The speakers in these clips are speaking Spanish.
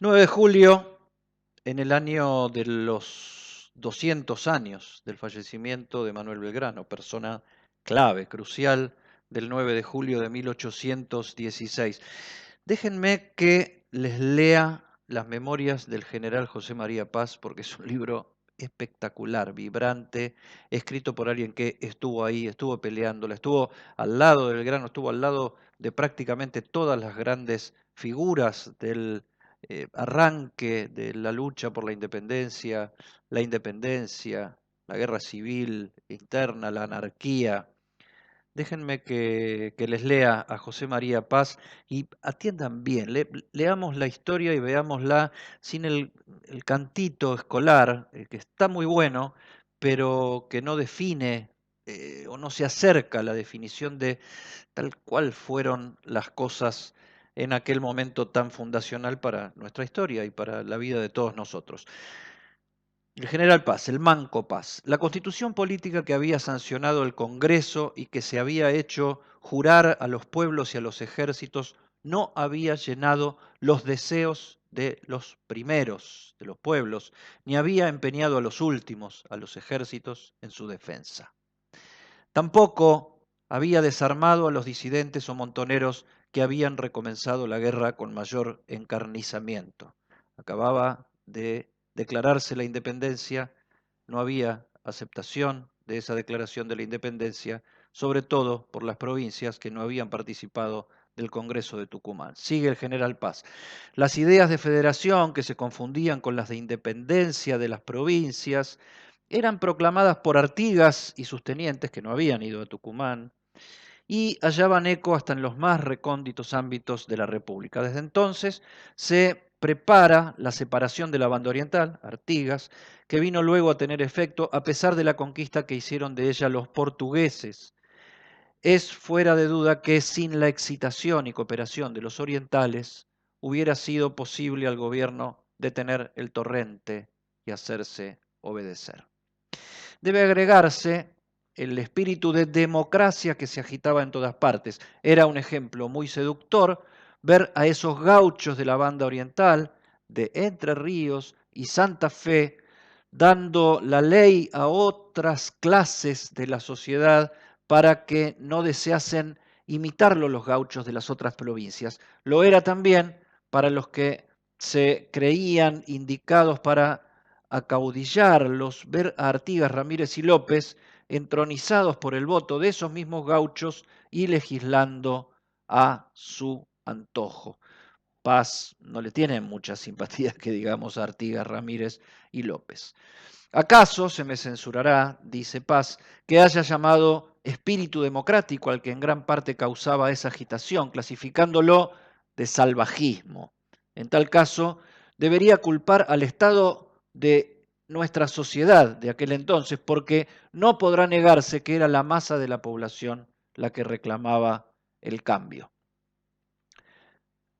9 de julio, en el año de los 200 años del fallecimiento de Manuel Belgrano, persona clave, crucial del 9 de julio de 1816. Déjenme que les lea las memorias del general José María Paz, porque es un libro espectacular, vibrante, escrito por alguien que estuvo ahí, estuvo peleándola, estuvo al lado de Belgrano, estuvo al lado de prácticamente todas las grandes figuras del arranque de la lucha por la independencia, la guerra civil interna, la anarquía. Déjenme que les lea a José María Paz y atiendan bien, leamos la historia y veámosla sin el cantito escolar, que está muy bueno, pero que no define o no se acerca a la definición de tal cual fueron las cosas en aquel momento tan fundacional para nuestra historia y para la vida de todos nosotros. El general Paz, el Manco Paz, la constitución política que había sancionado el Congreso y que se había hecho jurar a los pueblos y a los ejércitos no había llenado los deseos de los primeros, de los pueblos, ni había empeñado a los últimos, a los ejércitos, en su defensa. Tampoco había desarmado a los disidentes o montoneros que habían recomenzado la guerra con mayor encarnizamiento. Acababa de declararse la independencia, no había aceptación de esa declaración de la independencia, sobre todo por las provincias que no habían participado del Congreso de Tucumán. Sigue el general Paz. Las ideas de federación que se confundían con las de independencia de las provincias eran proclamadas por Artigas y sus tenientes que no habían ido a Tucumán y hallaban eco hasta en los más recónditos ámbitos de la República. Desde entonces se prepara la separación de la banda oriental, Artigas, que vino luego a tener efecto a pesar de la conquista que hicieron de ella los portugueses. Es fuera de duda que sin la excitación y cooperación de los orientales hubiera sido posible al gobierno detener el torrente y hacerse obedecer. Debe agregarse el espíritu de democracia que se agitaba en todas partes. Era un ejemplo muy seductor ver a esos gauchos de la banda oriental, de Entre Ríos y Santa Fe, dando la ley a otras clases de la sociedad para que no deseasen imitarlo los gauchos de las otras provincias. Lo era también para los que se creían indicados para acaudillarlos, ver a Artigas, Ramírez y López entronizados por el voto de esos mismos gauchos y legislando a su antojo. Paz no le tiene mucha simpatía que digamos a Artigas, Ramírez y López. ¿Acaso se me censurará, dice Paz, que haya llamado espíritu democrático al que en gran parte causaba esa agitación, clasificándolo de salvajismo? En tal caso, debería culpar al estado de nuestra sociedad de aquel entonces, porque no podrá negarse que era la masa de la población la que reclamaba el cambio.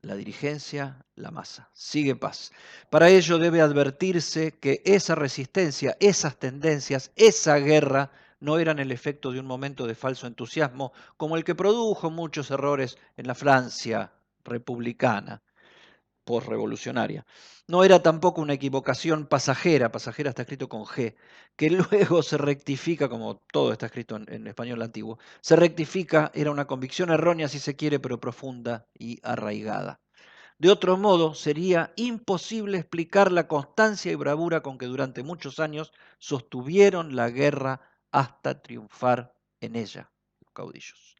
La dirigencia, la masa. Sigue Paz. Para ello debe advertirse que esa resistencia, esas tendencias, esa guerra no eran el efecto de un momento de falso entusiasmo como el que produjo muchos errores en la Francia republicana, posrevolucionaria. No era tampoco una equivocación pasajera, pasajera está escrito con G, que luego se rectifica, como todo está escrito en español antiguo, se rectifica, era una convicción errónea si se quiere, pero profunda y arraigada. De otro modo, sería imposible explicar la constancia y bravura con que durante muchos años sostuvieron la guerra hasta triunfar en ella, los caudillos.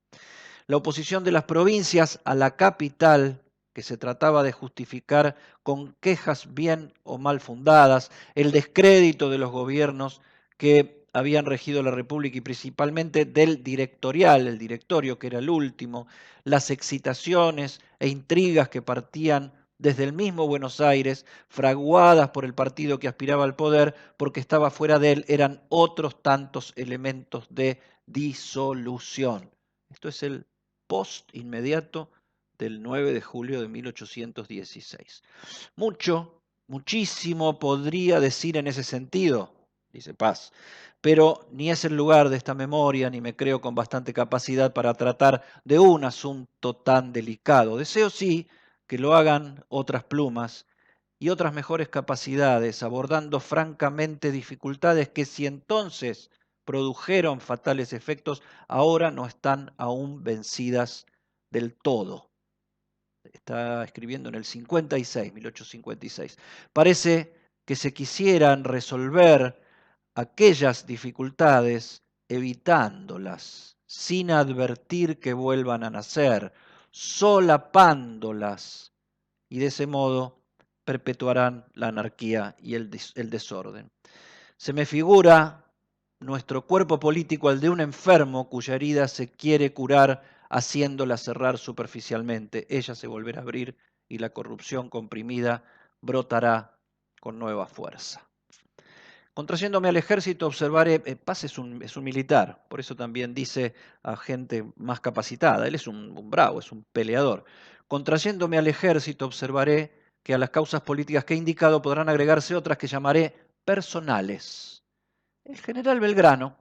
La oposición de las provincias a la capital, que se trataba de justificar con quejas bien o mal fundadas, el descrédito de los gobiernos que habían regido la República y principalmente del directorial, el directorio que era el último, las excitaciones e intrigas que partían desde el mismo Buenos Aires, fraguadas por el partido que aspiraba al poder porque estaba fuera de él, eran otros tantos elementos de disolución. Esto es el post inmediato del 9 de julio de 1816. Muchísimo podría decir en ese sentido, dice Paz, pero ni es el lugar de esta memoria, ni me creo con bastante capacidad para tratar de un asunto tan delicado. Deseo sí que lo hagan otras plumas y otras mejores capacidades, abordando francamente dificultades que si entonces produjeron fatales efectos, ahora no están aún vencidas del todo. Está escribiendo en el 56, 1856. Parece que se quisieran resolver aquellas dificultades evitándolas, sin advertir que vuelvan a nacer, solapándolas, y de ese modo perpetuarán la anarquía y el desorden. Se me figura nuestro cuerpo político al de un enfermo cuya herida se quiere curar haciéndola cerrar superficialmente. Ella se volverá a abrir y la corrupción comprimida brotará con nueva fuerza. Contrayéndome al ejército observaré, Paz es un militar, por eso también dice a gente más capacitada, él es un bravo, es un peleador. Contrayéndome al ejército observaré que a las causas políticas que he indicado podrán agregarse otras que llamaré personales. El general Belgrano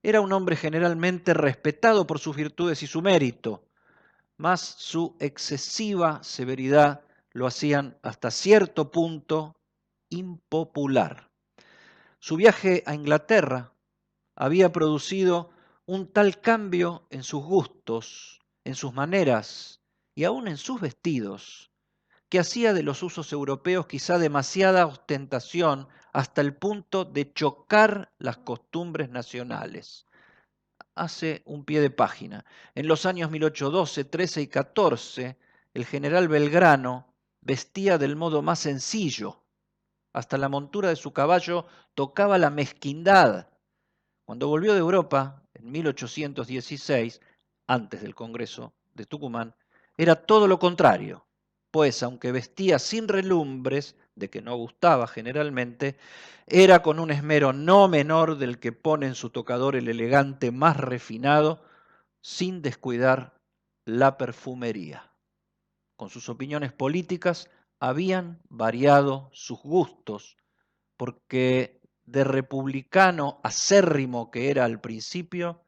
era un hombre generalmente respetado por sus virtudes y su mérito, mas su excesiva severidad lo hacían hasta cierto punto impopular. Su viaje a Inglaterra había producido un tal cambio en sus gustos, en sus maneras y aún en sus vestidos, que hacía de los usos europeos quizá demasiada ostentación hasta el punto de chocar las costumbres nacionales. Hace un pie de página. En los años 1812, 13 y 14, el general Belgrano vestía del modo más sencillo. Hasta la montura de su caballo tocaba la mezquindad. Cuando volvió de Europa, en 1816, antes del Congreso de Tucumán, era todo lo contrario, pues aunque vestía sin relumbres, de que no gustaba generalmente, era con un esmero no menor del que pone en su tocador el elegante más refinado, sin descuidar la perfumería. Con sus opiniones políticas habían variado sus gustos, porque de republicano acérrimo que era al principio,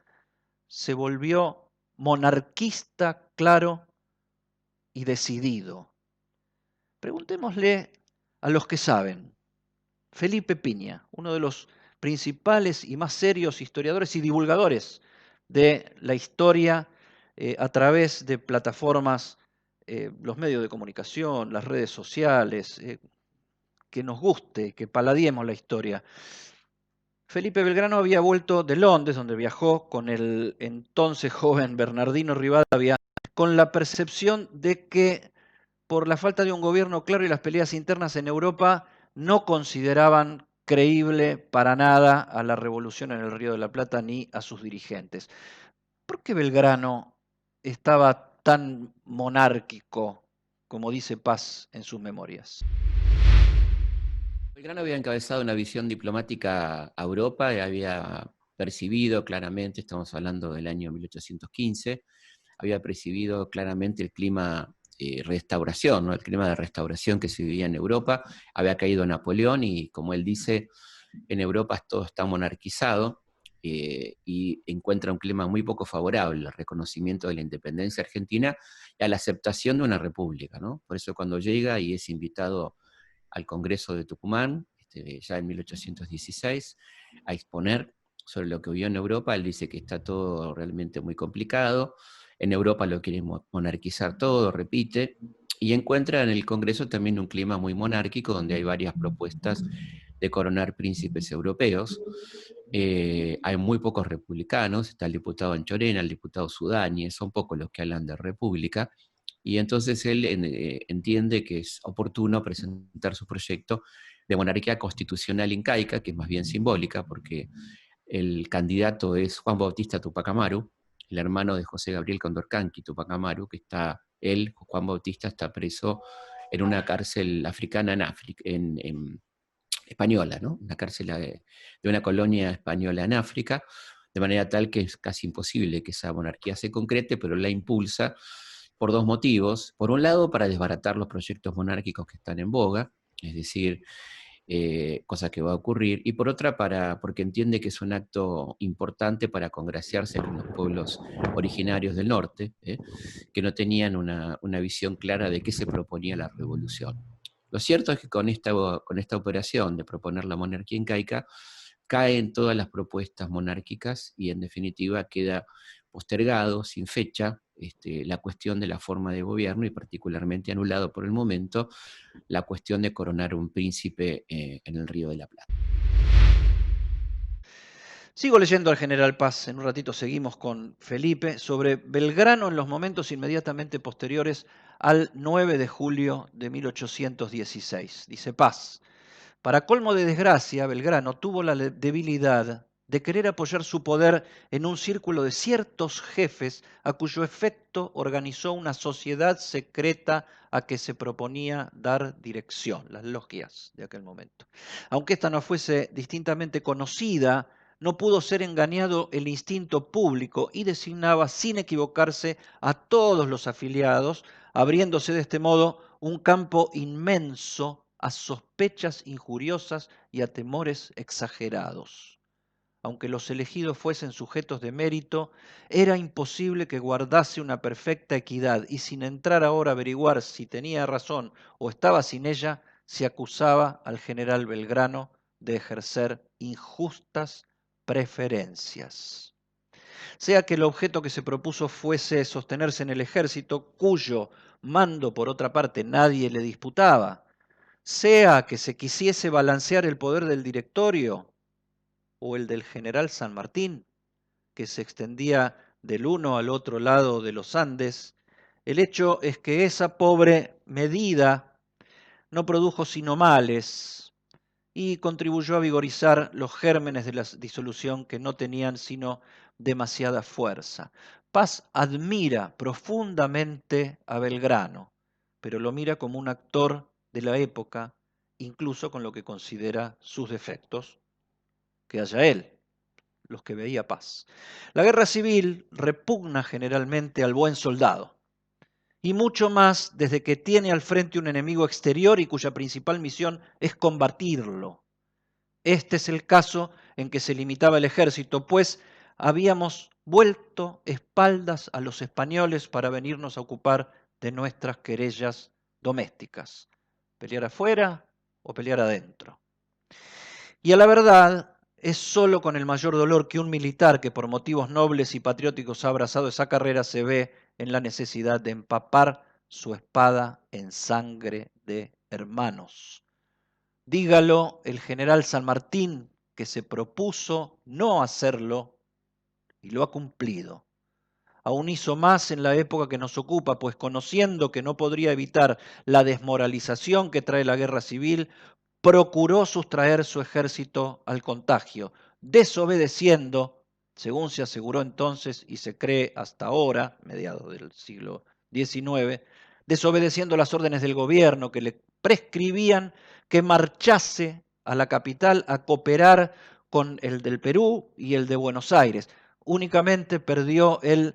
se volvió monarquista claro y decidido. Preguntémosle a los que saben. Felipe Piña, uno de los principales y más serios historiadores y divulgadores de la historia a través de plataformas, los medios de comunicación, las redes sociales, que nos guste, que paladiemos la historia. Felipe Belgrano había vuelto de Londres, donde viajó con el entonces joven Bernardino Rivadavia, con la percepción de que por la falta de un gobierno claro y las peleas internas en Europa no consideraban creíble para nada a la revolución en el Río de la Plata ni a sus dirigentes. ¿Por qué Belgrano estaba tan monárquico, como dice Paz en sus memorias? Belgrano había encabezado una visión diplomática a Europa y había percibido claramente, estamos hablando del año 1815, había percibido claramente el clima restauración, ¿no? El clima de restauración que se vivía en Europa. Había caído Napoleón y, como él dice, en Europa todo está monarquizado y encuentra un clima muy poco favorable al reconocimiento de la independencia argentina y a la aceptación de una república, ¿no? Por eso cuando llega y es invitado al Congreso de Tucumán, ya en 1816, a exponer sobre lo que vio en Europa. Él dice que está todo realmente muy complicado, en Europa lo quieren monarquizar todo, repite, y encuentra en el Congreso también un clima muy monárquico, donde hay varias propuestas de coronar príncipes europeos. Hay muy pocos republicanos, está el diputado Anchorena, el diputado Sudáñez, son pocos los que hablan de república, y entonces él entiende que es oportuno presentar su proyecto de monarquía constitucional incaica, que es más bien simbólica, porque el candidato es Juan Bautista Tupac Amaru, el hermano de José Gabriel Condorcanqui Tupac Amaru, que Juan Bautista, está preso en una cárcel africana en española, ¿no? Una cárcel de una colonia española en África, de manera tal que es casi imposible que esa monarquía se concrete, pero la impulsa por dos motivos. Por un lado, para desbaratar los proyectos monárquicos que están en boga, es decir, cosa que va a ocurrir, y por otra, porque entiende que es un acto importante para congraciarse con los pueblos originarios del norte, que no tenían una visión clara de qué se proponía la revolución. Lo cierto es que con esta operación de proponer la monarquía incaica, caen todas las propuestas monárquicas y en definitiva queda postergado, sin fecha, la cuestión de la forma de gobierno y particularmente anulado por el momento la cuestión de coronar un príncipe en el Río de la Plata. Sigo leyendo al general Paz, en un ratito seguimos con Felipe, sobre Belgrano en los momentos inmediatamente posteriores al 9 de julio de 1816. Dice Paz, para colmo de desgracia, Belgrano tuvo la debilidad de querer apoyar su poder en un círculo de ciertos jefes a cuyo efecto organizó una sociedad secreta a que se proponía dar dirección, las logias de aquel momento. Aunque esta no fuese distintamente conocida, no pudo ser engañado el instinto público y designaba sin equivocarse a todos los afiliados, abriéndose de este modo un campo inmenso a sospechas injuriosas y a temores exagerados. Aunque los elegidos fuesen sujetos de mérito, era imposible que guardase una perfecta equidad y sin entrar ahora a averiguar si tenía razón o estaba sin ella, se acusaba al general Belgrano de ejercer injustas preferencias. Sea que el objeto que se propuso fuese sostenerse en el ejército, cuyo mando por otra parte nadie le disputaba, sea que se quisiese balancear el poder del directorio o el del general San Martín, que se extendía del uno al otro lado de los Andes, el hecho es que esa pobre medida no produjo sino males y contribuyó a vigorizar los gérmenes de la disolución que no tenían sino demasiada fuerza. Paz admira profundamente a Belgrano, pero lo mira como un actor de la época, incluso con lo que considera sus defectos, que haya él, los que veía Paz. La guerra civil repugna generalmente al buen soldado, y mucho más desde que tiene al frente un enemigo exterior y cuya principal misión es combatirlo. Este es el caso en que se limitaba el ejército, pues habíamos vuelto espaldas a los españoles para venirnos a ocupar de nuestras querellas domésticas, pelear afuera o pelear adentro. Y a la verdad, es solo con el mayor dolor que un militar que por motivos nobles y patrióticos ha abrazado esa carrera se ve en la necesidad de empapar su espada en sangre de hermanos. Dígalo el general San Martín, que se propuso no hacerlo y lo ha cumplido. Aún hizo más en la época que nos ocupa, pues conociendo que no podría evitar la desmoralización que trae la guerra civil, procuró sustraer su ejército al contagio, desobedeciendo, según se aseguró entonces y se cree hasta ahora, mediados del siglo XIX, desobedeciendo las órdenes del gobierno que le prescribían que marchase a la capital a cooperar con el del Perú y el de Buenos Aires. Únicamente perdió el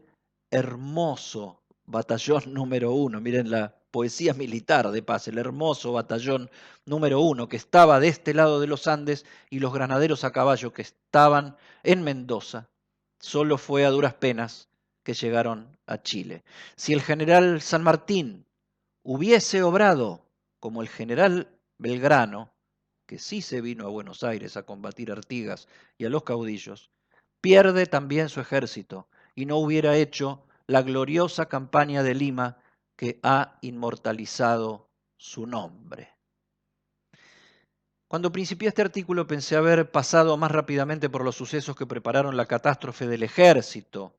hermoso batallón número 1, miren la poesía militar de Paz, el hermoso batallón número 1 que estaba de este lado de los Andes y los granaderos a caballo que estaban en Mendoza. Solo fue a duras penas que llegaron a Chile. Si el general San Martín hubiese obrado como el general Belgrano, que sí se vino a Buenos Aires a combatir a Artigas y a los caudillos, pierde también su ejército y no hubiera hecho la gloriosa campaña de Lima que ha inmortalizado su nombre. Cuando principié este artículo pensé haber pasado más rápidamente por los sucesos que prepararon la catástrofe del ejército,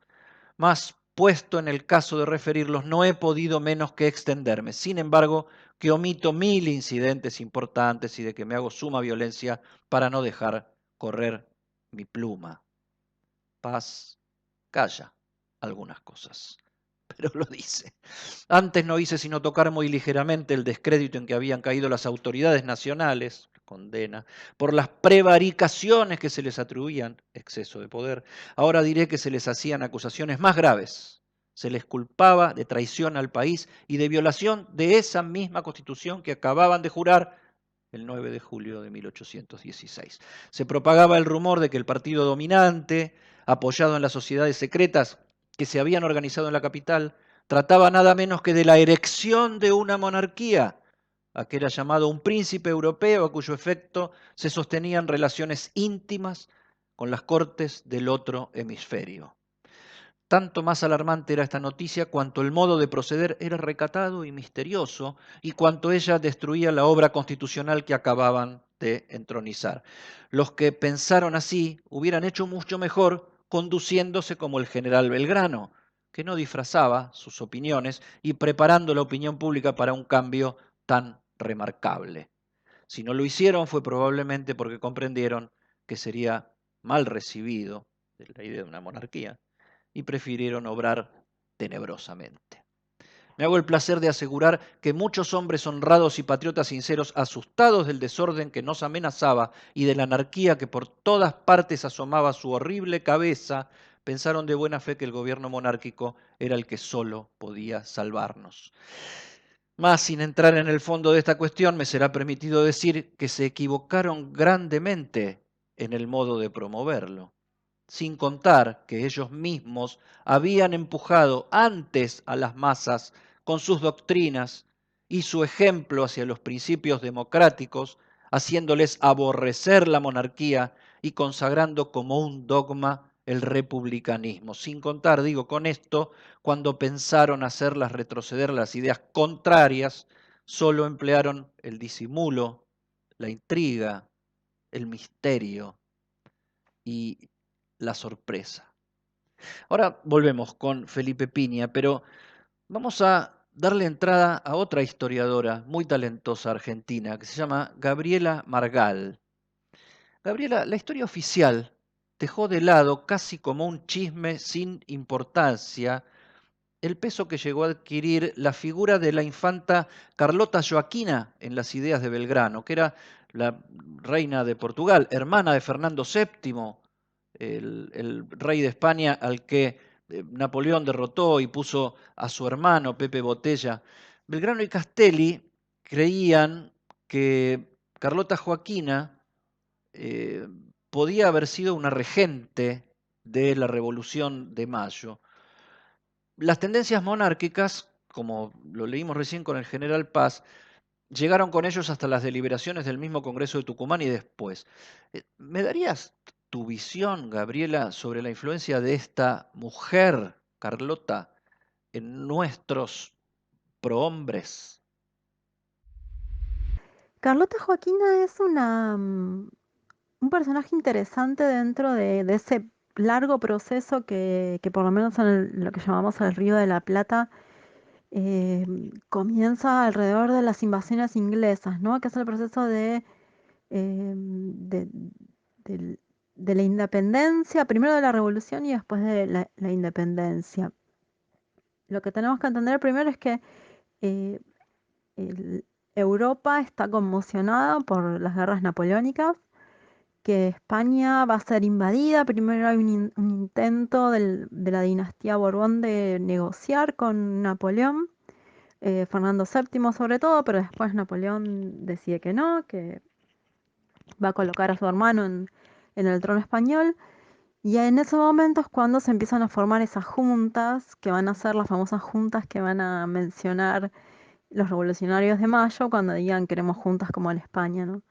mas puesto en el caso de referirlos no he podido menos que extenderme. Sin embargo, que omito 1000 incidentes importantes y de que me hago suma violencia para no dejar correr mi pluma. Paz calla algunas cosas, pero lo dice. Antes no hice sino tocar muy ligeramente el descrédito en que habían caído las autoridades nacionales, condena, por las prevaricaciones que se les atribuían, exceso de poder. Ahora diré que se les hacían acusaciones más graves. Se les culpaba de traición al país y de violación de esa misma Constitución que acababan de jurar el 9 de julio de 1816. Se propagaba el rumor de que el partido dominante, apoyado en las sociedades secretas que se habían organizado en la capital, trataba nada menos que de la erección de una monarquía, a que era llamado un príncipe europeo a cuyo efecto se sostenían relaciones íntimas con las cortes del otro hemisferio. Tanto más alarmante era esta noticia cuanto el modo de proceder era recatado y misterioso y cuanto ella destruía la obra constitucional que acababan de entronizar. Los que pensaron así hubieran hecho mucho mejor conduciéndose como el general Belgrano, que no disfrazaba sus opiniones y preparando la opinión pública para un cambio tan remarcable. Si no lo hicieron fue probablemente porque comprendieron que sería mal recibido, de la idea de una monarquía, y prefirieron obrar tenebrosamente. Me hago el placer de asegurar que muchos hombres honrados y patriotas sinceros, asustados del desorden que nos amenazaba y de la anarquía que por todas partes asomaba su horrible cabeza, pensaron de buena fe que el gobierno monárquico era el que solo podía salvarnos. Mas, sin entrar en el fondo de esta cuestión, me será permitido decir que se equivocaron grandemente en el modo de promoverlo, sin contar que ellos mismos habían empujado antes a las masas con sus doctrinas y su ejemplo hacia los principios democráticos, haciéndoles aborrecer la monarquía y consagrando como un dogma el republicanismo. Sin contar, digo con esto, cuando pensaron hacerlas retroceder las ideas contrarias, solo emplearon el disimulo, la intriga, el misterio y la sorpresa. Ahora volvemos con Felipe Piña, pero vamos a darle entrada a otra historiadora muy talentosa argentina que se llama Gabriela Margal. Gabriela, la historia oficial dejó de lado casi como un chisme sin importancia el peso que llegó a adquirir la figura de la infanta Carlota Joaquina en las ideas de Belgrano, que era la reina de Portugal, hermana de Fernando VII, el rey de España al que Napoleón derrotó y puso a su hermano Pepe Botella. Belgrano y Castelli creían que Carlota Joaquina eh, podía haber sido una regente de la Revolución de Mayo. Las tendencias monárquicas, como lo leímos recién con el general Paz, llegaron con ellos hasta las deliberaciones del mismo Congreso de Tucumán y después. ¿Me darías tu visión, Gabriela, sobre la influencia de esta mujer, Carlota, en nuestros prohombres? Carlota Joaquina es un personaje interesante dentro de ese largo proceso que por lo menos en lo que llamamos el Río de la Plata eh, comienza alrededor de las invasiones inglesas, ¿no? Que es el proceso eh, de, del- de la independencia, primero de la revolución y después de la independencia. Lo que tenemos que entender primero es que eh, el- Europa está conmocionada por las guerras napoleónicas, que España va a ser invadida. Primero hay un intento de la dinastía Borbón de negociar con Napoleón, Fernando VII sobre todo, pero después Napoleón decide que no, que va a colocar a su hermano en el trono español. Y en ese momento es cuando se empiezan a formar esas juntas, que van a ser las famosas juntas que van a mencionar los revolucionarios de Mayo cuando digan queremos juntas como en España, ¿no?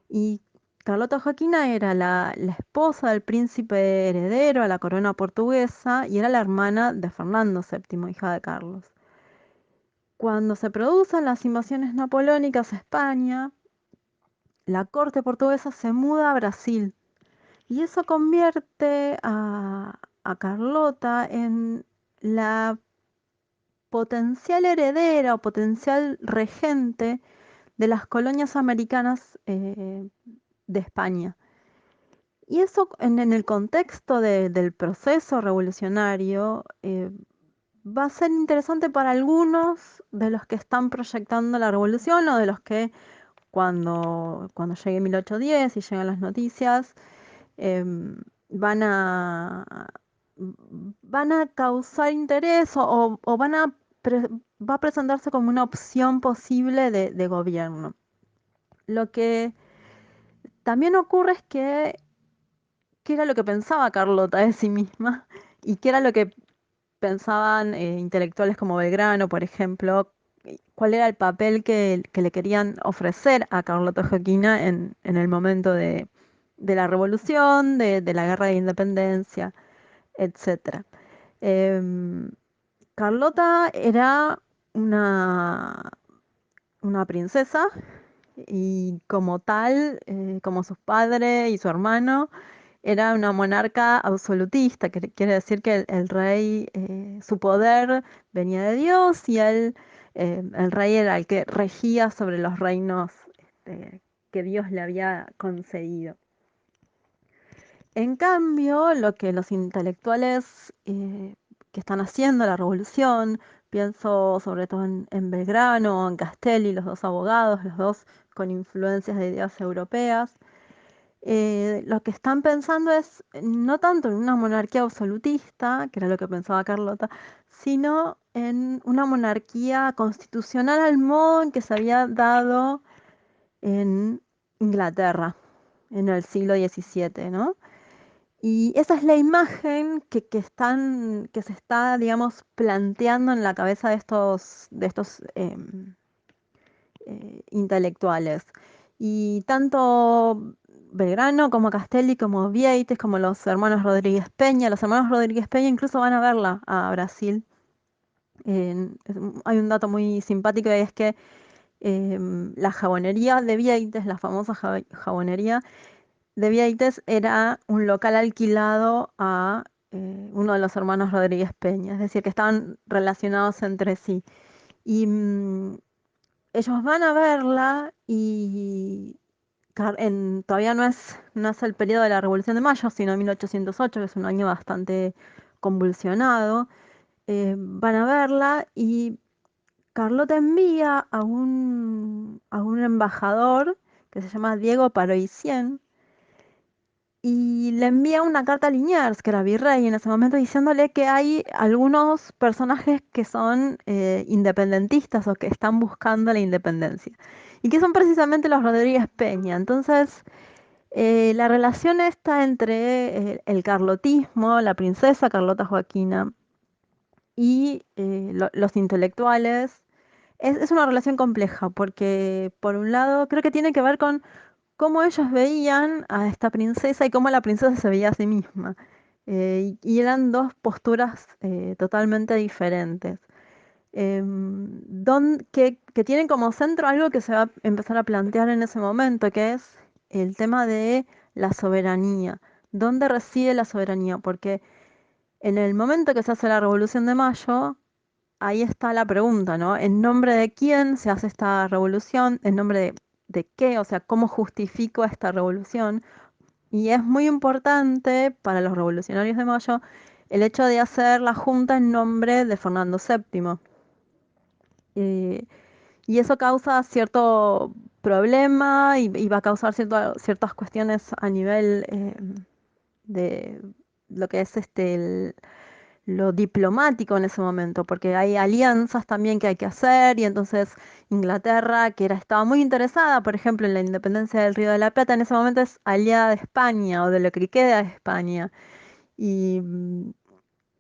Y Carlota Joaquina era la esposa del príncipe heredero a la corona portuguesa y era la hermana de Fernando VII, hija de Carlos. Cuando se producen las invasiones napoleónicas a España, la corte portuguesa se muda a Brasil y eso convierte a Carlota en la potencial heredera o potencial regente de las colonias americanas de España. Y eso en el contexto del proceso revolucionario va a ser interesante para algunos de los que están proyectando la revolución o de los que cuando llegue 1810 y llegan las noticias, em, van a, van a causar interés o va a presentarse como una opción posible de gobierno. Lo que también ocurre es que qué era lo que pensaba Carlota de sí misma y qué era lo que pensaban intelectuales como Belgrano, por ejemplo, cuál era el papel que le querían ofrecer a Carlota Joaquina en el momento de la revolución, de la guerra de independencia, etcétera. Em, Carlota era una, una princesa y como tal, como sus padres y su hermano, era una monarca absolutista, que quiere decir que el rey, su poder venía de Dios y el rey era el que regía sobre los reinos que Dios le había concedido. En cambio, lo que los intelectuales que están haciendo la revolución, pienso sobre todo en Belgrano, en Castelli, los dos abogados, los dos con influencias de ideas europeas, lo que están pensando es no tanto en una monarquía absolutista, que era lo que pensaba Carlota, sino en una monarquía constitucional al modo en que se había dado en Inglaterra en el siglo XVII, ¿no? Y esa es la imagen que se está, digamos, planteando en la cabeza de estos intelectuales. Y tanto Belgrano como Castelli, como Vieites, como los hermanos Rodríguez Peña incluso van a verla a Brasil. Hay un dato muy simpático y es que la jabonería de Vieites, la famosa jabonería de Vieites, era un local alquilado a uno de los hermanos Rodríguez Peña, es decir, que estaban relacionados entre sí. Y ellos van a verla y todavía no es el periodo de la Revolución de Mayo, sino 1808, que es un año bastante convulsionado. Van a verla y Carlota envía a un embajador que se llama Diego Paroicien y le envía una carta a Liniers, que era virrey en ese momento, diciéndole que hay algunos personajes que son independentistas o que están buscando la independencia. Y que son precisamente los Rodríguez Peña. Entonces, la relación está entre el carlotismo, la princesa Carlota Joaquina y los intelectuales. Es una relación compleja porque, por un lado, creo que tiene que ver con cómo ellos veían a esta princesa y cómo la princesa se veía a sí misma. Y eran dos posturas totalmente diferentes, que tienen como centro algo que se va a empezar a plantear en ese momento, que es el tema de la soberanía. ¿Dónde reside la soberanía? Porque en el momento que se hace la Revolución de Mayo, ahí está la pregunta, ¿no? ¿En nombre de quién se hace esta revolución? ¿En nombre de qué? O sea, ¿cómo justifico esta revolución? Y es muy importante para los revolucionarios de Mayo el hecho de hacer la junta en nombre de Fernando VII. Eh, y eso causa cierto problema y va a causar ciertas cuestiones a nivel de lo que es lo diplomático en ese momento, porque hay alianzas también que hay que hacer y entonces Inglaterra, que estaba muy interesada, por ejemplo, en la independencia del Río de la Plata, en ese momento es aliada de España o de lo que queda de España. Y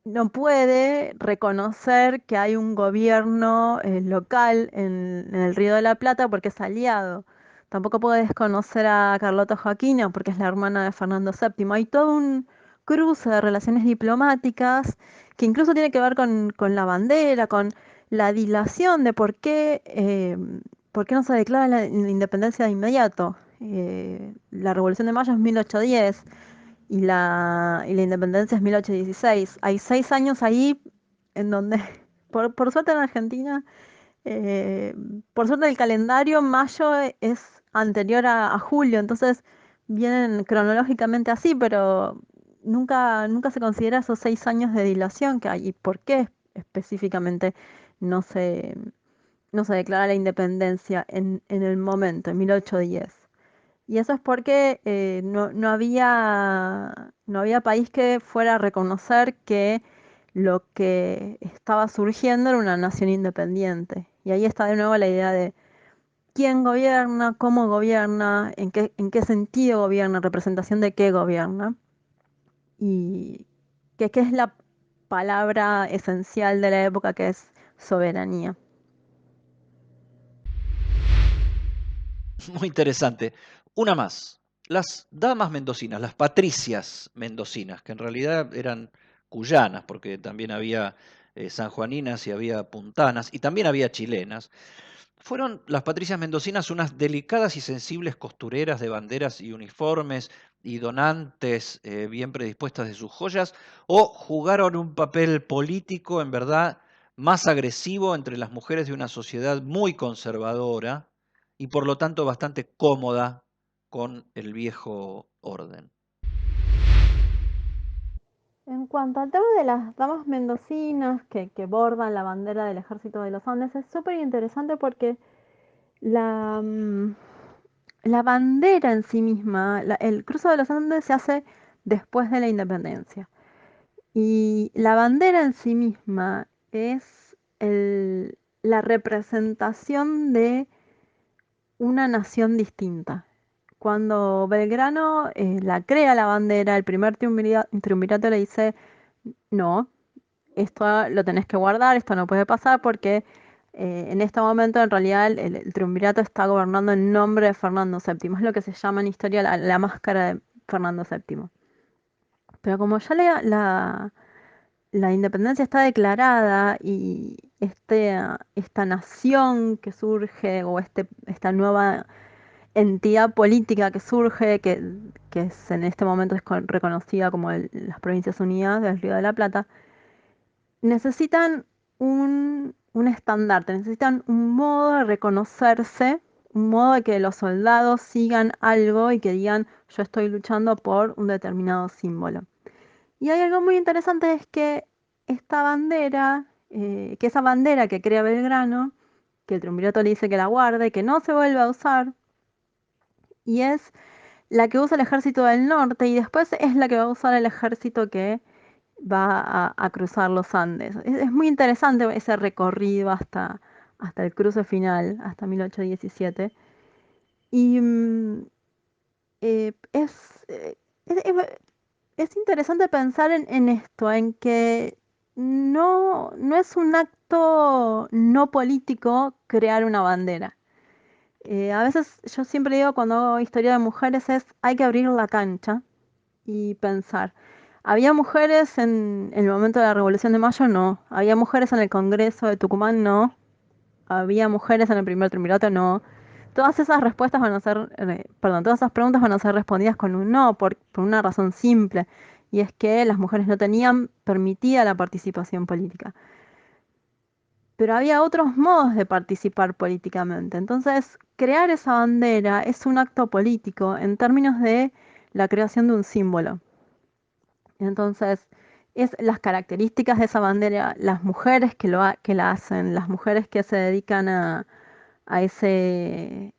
no puede reconocer que hay un gobierno local en el Río de la Plata porque es aliado. Tampoco puede desconocer a Carlota Joaquina porque es la hermana de Fernando VII. Hay todo un cruce de relaciones diplomáticas que incluso tiene que ver con la bandera, con la dilación de por qué no se declara la independencia de inmediato. La Revolución de Mayo es 1810 y la independencia es 1816. Hay 6 años ahí en donde, por suerte en Argentina, eh, por suerte el calendario, mayo es anterior a julio, entonces vienen cronológicamente así, pero nunca se considera esos 6 años de dilación que hay. ¿Y por qué específicamente no se, no se declara la independencia en el momento, en 1810? Y eso es porque no había país que fuera a reconocer que lo que estaba surgiendo era una nación independiente. Y ahí está de nuevo la idea de quién gobierna, cómo gobierna, en qué sentido gobierna, representación de qué gobierna. Y qué es la palabra esencial de la época, que es soberanía. Muy interesante. Una más. Las damas mendocinas, las patricias mendocinas, que en realidad eran cuyanas, porque también había sanjuaninas y había puntanas, y también había chilenas. ¿Fueron las patricias mendocinas unas delicadas y sensibles costureras de banderas y uniformes y donantes bien predispuestas de sus joyas? ¿O jugaron un papel político, en verdad, más agresivo entre las mujeres de una sociedad muy conservadora y por lo tanto bastante cómoda con el viejo orden? En cuanto al tema de las damas mendocinas que bordan la bandera del Ejército de los Andes, es súper interesante porque la, la bandera en sí misma, el cruce de los Andes se hace después de la independencia. Y la bandera en sí misma es la representación de una nación distinta. Cuando Belgrano la crea la bandera, el primer triunvirato le dice, no, esto lo tenés que guardar, esto no puede pasar porque en este momento en realidad el triunvirato está gobernando en nombre de Fernando VII, es lo que se llama en historia la máscara de Fernando VII. Pero como ya la independencia está declarada y esta nación que surge o esta nueva entidad política que surge, que en este momento es reconocida como las Provincias Unidas del Río de la Plata, necesitan un estandarte, necesitan un modo de reconocerse, un modo de que los soldados sigan algo y que digan yo estoy luchando por un determinado símbolo. Y hay algo muy interesante, es que esta bandera, que esa bandera que crea Belgrano, que el triunvirato le dice que la guarde, que no se vuelva a usar, y es la que usa el ejército del norte y después es la que va a usar el ejército que va a cruzar los Andes. Es muy interesante ese recorrido hasta el cruce final, hasta 1817. Y es, es- es interesante pensar en esto, en que no es un acto no político crear una bandera. A veces yo siempre digo cuando hago historia de mujeres hay que abrir la cancha y pensar. ¿Había mujeres en el momento de la Revolución de Mayo? No. ¿Había mujeres en el Congreso de Tucumán? No. ¿Había mujeres en el primer triunvirato? No. Todas esas respuestas van a ser, perdón, todas esas preguntas van a ser respondidas con un no, por una razón simple, y es que las mujeres no tenían permitida la participación política. Pero había otros modos de participar políticamente. Entonces, crear esa bandera es un acto político en términos de la creación de un símbolo. Entonces, es las características de esa bandera, las mujeres que la hacen, las mujeres que se dedican a ese,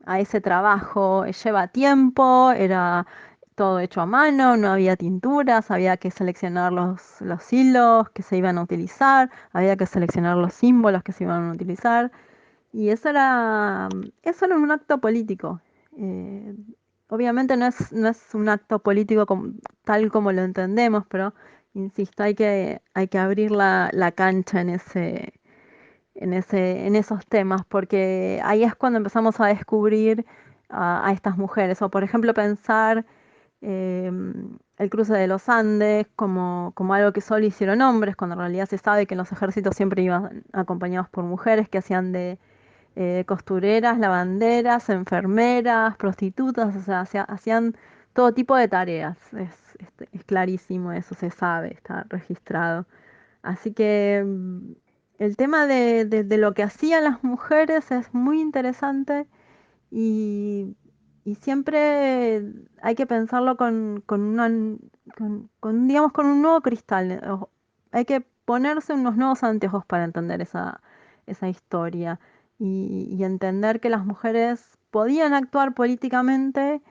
a ese trabajo, lleva tiempo, era todo hecho a mano, no había tinturas, había que seleccionar los hilos que se iban a utilizar, había que seleccionar los símbolos que se iban a utilizar, y eso era un acto político. Eh, Obviamente no es un acto político tal como lo entendemos, pero insisto, hay que abrir la cancha en esos temas, porque ahí es cuando empezamos a descubrir a estas mujeres. O por ejemplo pensar eh, el cruce de los Andes como algo que solo hicieron hombres, cuando en realidad se sabe que en los ejércitos siempre iban acompañados por mujeres que hacían de costureras, lavanderas, enfermeras, prostitutas, o sea, hacían todo tipo de tareas. Es clarísimo, eso se sabe, está registrado. Así que el tema de lo que hacían las mujeres es muy interesante y, y siempre hay que pensarlo digamos, con un nuevo cristal. Hay que ponerse unos nuevos anteojos para entender esa historia y entender que las mujeres podían actuar políticamente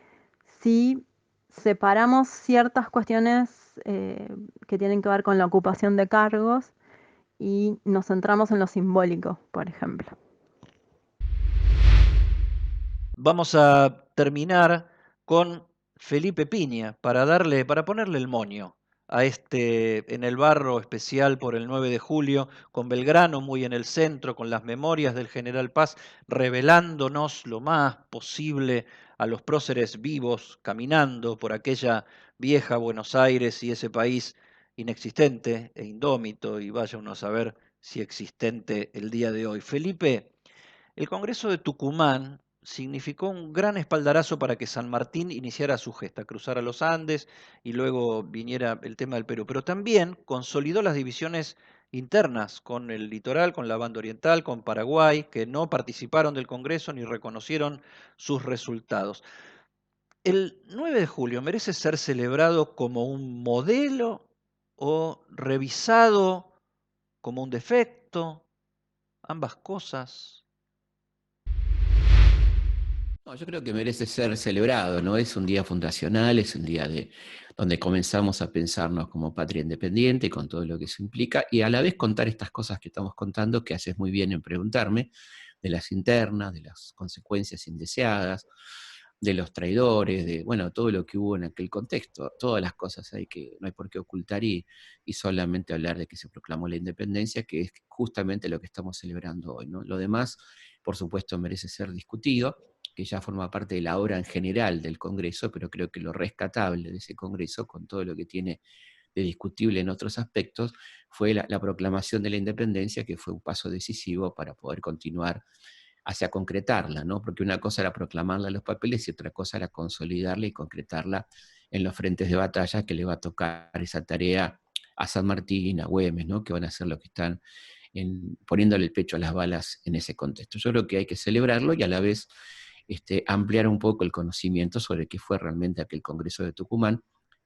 si separamos ciertas cuestiones que tienen que ver con la ocupación de cargos y nos centramos en lo simbólico, por ejemplo. Vamos a terminar con Felipe Piña para ponerle el moño en el barro especial por el 9 de julio, con Belgrano muy en el centro, con las memorias del general Paz, revelándonos lo más posible a los próceres vivos, caminando por aquella vieja Buenos Aires y ese país inexistente e indómito, y vaya uno a saber si existente el día de hoy. Felipe, el Congreso de Tucumán significó un gran espaldarazo para que San Martín iniciara su gesta, cruzara los Andes y luego viniera el tema del Perú, pero también consolidó las divisiones internas con el litoral, con la banda oriental, con Paraguay, que no participaron del Congreso ni reconocieron sus resultados. ¿El 9 de julio merece ser celebrado como un modelo o revisado como un defecto? Ambas cosas. No, yo creo que merece ser celebrado, ¿no? Es un día fundacional, es un día donde comenzamos a pensarnos como patria independiente, con todo lo que eso implica, y a la vez contar estas cosas que estamos contando, que haces muy bien en preguntarme, de las internas, de las consecuencias indeseadas, de los traidores, de, bueno, todo lo que hubo en aquel contexto, todas las cosas hay que no hay por qué ocultar y solamente hablar de que se proclamó la independencia, que es justamente lo que estamos celebrando hoy, ¿no? Lo demás, por supuesto, merece ser discutido, que ya forma parte de la obra en general del Congreso, pero creo que lo rescatable de ese Congreso, con todo lo que tiene de discutible en otros aspectos, fue la proclamación de la independencia, que fue un paso decisivo para poder continuar hacia concretarla, ¿no? Porque una cosa era proclamarla en los papeles y otra cosa era consolidarla y concretarla en los frentes de batalla, que le va a tocar esa tarea a San Martín, a Güemes, ¿no? Que van a ser los que están poniéndole el pecho a las balas en ese contexto. Yo creo que hay que celebrarlo y a la vez ampliar un poco el conocimiento sobre qué fue realmente aquel Congreso de Tucumán,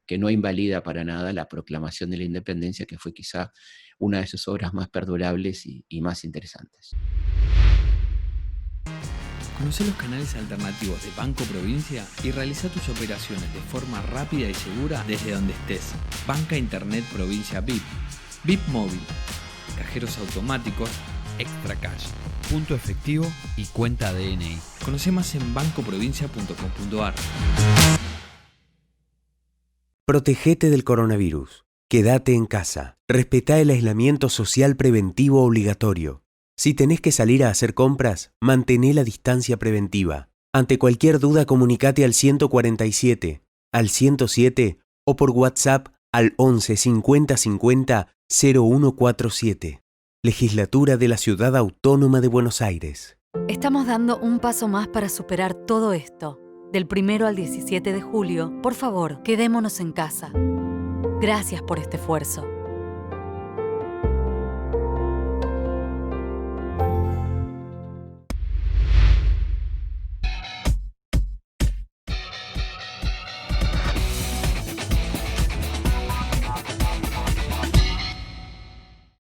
que no invalida para nada la proclamación de la independencia, que fue quizá una de sus obras más perdurables y más interesantes. Conoce los canales alternativos de Banco Provincia y realiza tus operaciones de forma rápida y segura desde donde estés. Banca Internet Provincia VIP, VIP Móvil, cajeros automáticos, Extra Cash, punto efectivo y cuenta DNI. Conoce más en bancoprovincia.com.ar. Protegete del coronavirus. Quédate en casa. Respetá el aislamiento social preventivo obligatorio. Si tenés que salir a hacer compras, mantené la distancia preventiva. Ante cualquier duda, comunicate al 147, al 107 o por WhatsApp al 11 50 50 0147. Legislatura de la Ciudad Autónoma de Buenos Aires. Estamos dando un paso más para superar todo esto. Del 1 al 17 de julio, por favor, quedémonos en casa. Gracias por este esfuerzo.